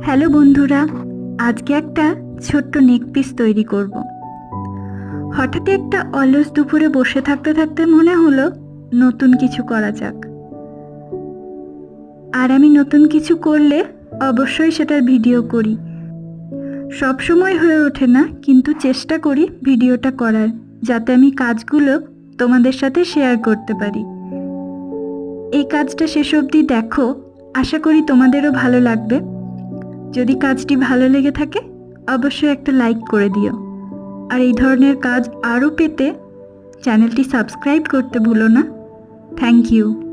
Hello বন্ধুরা, আজকে একটা ছোট্ট নেক পিস তৈরি করব। হঠাৎ একটা অলস দুপুরে বসে থাকতে থাকতে মনে হলো নতুন কিছু করা যাক। আর আমি নতুন কিছু করলে অবশ্যই সেটার ভিডিও করি। সব সময় হয়ে ওঠে না, কিন্তু চেষ্টা করি ভিডিওটা করার, যাতে আমি কাজগুলো তোমাদের সাথে শেয়ার করতে পারি। এই কাজটা শেষ অবধি দেখো, আশা করি তোমাদেরও ভালো লাগবে। যদি কাজটি ভালো লেগে থাকে অবশ্যই একটা লাইক করে দিও, আর এই ধরনের কাজ আরও পেতে চ্যানেলটি সাবস্ক্রাইব করতে ভুলো না। Thank you.